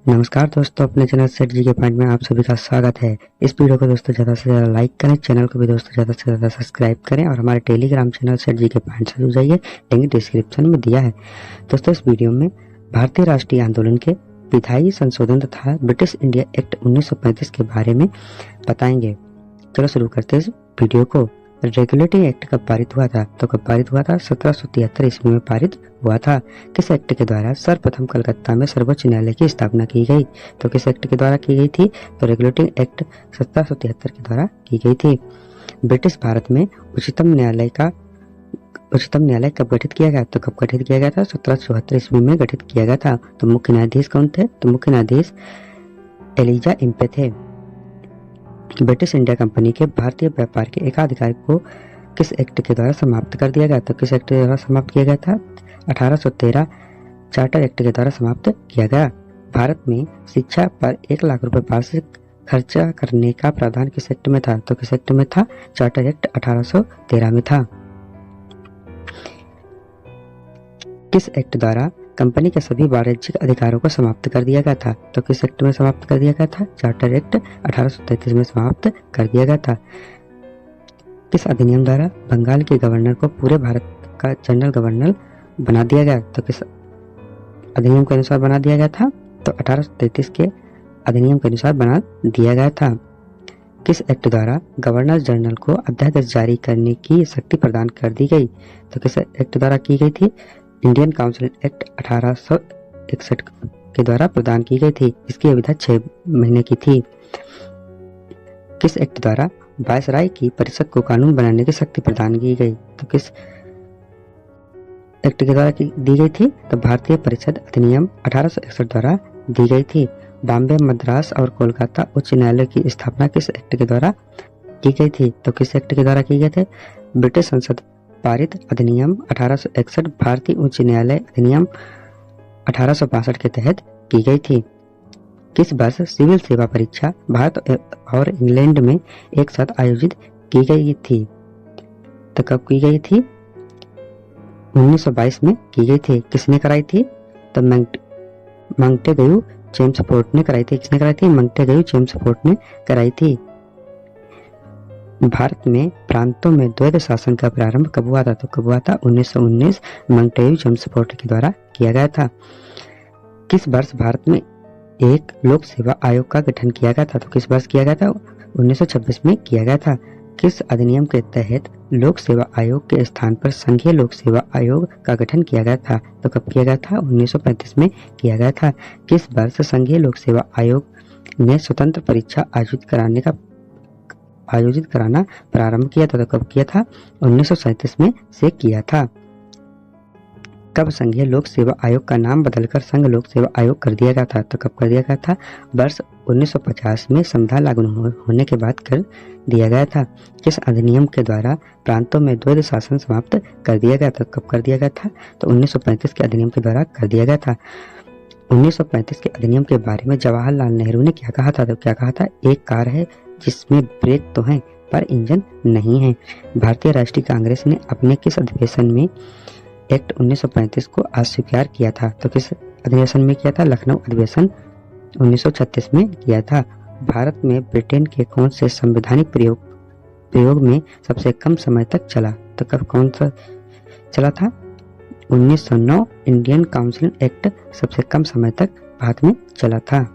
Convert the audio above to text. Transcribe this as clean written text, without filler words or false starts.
नमस्कार दोस्तों, अपने चैनल सेट जी के पॉइंट में आप सभी का स्वागत है। इस वीडियो को दोस्तों ज़्यादा से ज़्यादा लाइक करें, चैनल को भी दोस्तों ज़्यादा से ज़्यादा सब्सक्राइब करें और हमारे टेलीग्राम चैनल सेट जी के पॉइंट से जुड़ जाइए, लिंक डिस्क्रिप्शन में दिया है। दोस्तों इस वीडियो में भारतीय राष्ट्रीय आंदोलन के विधायी संशोधन तथा ब्रिटिश इंडिया एक्ट 1935 के बारे में बताएंगे। चलो शुरू करते हैं इस वीडियो को। रेगुलेटिंग एक्ट कब पारित हुआ था? तो कब पारित हुआ था? 1773 ईस्वी में पारित हुआ था। किस एक्ट के द्वारा सर्वप्रथम कलकत्ता में सर्वोच्च न्यायालय की स्थापना की गई? तो किस एक्ट के द्वारा की गई थी? तो रेगुलेटिंग एक्ट 1773 के द्वारा की गई थी। ब्रिटिश भारत में उच्चतम न्यायालय कब गठित किया गया? तो कब गठित किया गया था? 1774 ईस्वी में गठित किया गया था। तो मुख्य न्यायाधीश कौन थे? तो मुख्य न्यायाधीश एलिजा इम्पे थे। ब्रिटिश इंडिया कंपनी के भारतीय व्यापार के एकाधिकार को किस एक्ट के द्वारा समाप्त कर दिया गया? तो किस एक्ट के द्वारा समाप्त किया गया था? 1813 चार्टर एक्ट के द्वारा समाप्त किया गया। भारत में शिक्षा पर 1 लाख रुपए वार्षिक खर्चा करने का प्रावधान किस एक्ट में था? तो किस एक्ट में था? चार्टर एक्ट 1813 में था। किस एक्ट द्वारा कंपनी के सभी वाणिज्यिक अधिकारों को समाप्त कर दिया गया था? तो किस एक्ट में समाप्त कर दिया गया था? चार्टर एक्ट 1833 में समाप्त कर दिया गया था। किस अधिनियम द्वारा बंगाल के गवर्नर को पूरे भारत का जनरल गवर्नर बना दिया गया? तो किस अधिनियम के अनुसार बना दिया गया था? तो 1833 के अधिनियम के अनुसार बना दिया गया था। किस एक्ट द्वारा गवर्नर जनरल को अध्यादेश जारी करने की शक्ति प्रदान कर दी गई? तो किस एक्ट द्वारा की गई थी? इंडियन काउंसिल एक्ट 1861 के द्वारा प्रदान की गई थी। इसकी अवधि 6 महीने की थी। किस एक्ट द्वारा वायसराय की परिषद को कानून बनाने की शक्ति प्रदान की गई? तो किस एक्ट के द्वारा दी गई थी? तो भारतीय परिषद अधिनियम 1861 द्वारा दी गई थी। बॉम्बे, मद्रास और कोलकाता उच्च न्यायालय की स्थापना किस एक्ट के द्वारा की गई थी? तो किस एक्ट के द्वारा की गए थे? ब्रिटिश संसद पारित अधिनियम 1861 भारतीय उच्च न्यायालय अधिनियम 1862 के तहत की गई थी। किस वर्ष सिविल सेवा परीक्षा भारत और इंग्लैंड में एक साथ आयोजित की गई थी? तो कब की गई थी? 1922 में की गई थी। किसने कराई थी? तो मंटेगयू चेम्सफोर्ड ने कराई थी। किसने कराई थी? मंटेगयू चेम्सफोर्ड ने कराई थी। भारत में प्रांतों में द्वैध शासन का प्रारंभ कब हुआ था? तो कब हुआ था? 1919 मंटेगयू चेम्सफोर्ड के द्वारा किया गया था। किस वर्ष भारत में एक लोक सेवा आयोग का गठन किया गया था? तो किस वर्ष किया गया था? 1926 में किया गया था। किस अधिनियम के तहत लोक सेवा आयोग के स्थान पर संघीय लोक सेवा आयोग का गठन किया गया था? तो कब किया गया था? 1935 में किया गया था। किस वर्ष संघीय लोक सेवा आयोग ने स्वतंत्र परीक्षा आयोजित कराना प्रारंभ किया था? तो कब किया था? 1937 में से किया था। कब संघीय लोक सेवा आयोग का नाम बदलकर संघ लोक सेवा आयोग कर दिया गया था? तो कब कर दिया गया था? वर्ष 1950 में संविधान लागू होने के बाद कर दिया गया था। किस अधिनियम के द्वारा प्रांतों में द्वैध शासन समाप्त कर दिया गया था? कब कर दिया गया था? तो 1935 के अधिनियम के द्वारा कर दिया गया था। 1935 के अधिनियम के बारे में जवाहरलाल नेहरू ने क्या कहा था? तो क्या कहा था? एक कार है जिसमें ब्रेक तो हैं पर इंजन नहीं है। भारतीय राष्ट्रीय कांग्रेस ने अपने किस अधिवेशन में एक्ट 1935 को अस्वीकार किया था? तो किस अधिवेशन में किया था? लखनऊ अधिवेशन 1936 में किया था। भारत में ब्रिटेन के कौन से संवैधानिक प्रयोग में सबसे कम समय तक चला? तो कब कौन सा चला था? 1909 इंडियन काउंसिल एक्ट सबसे कम समय तक भारत में चला था।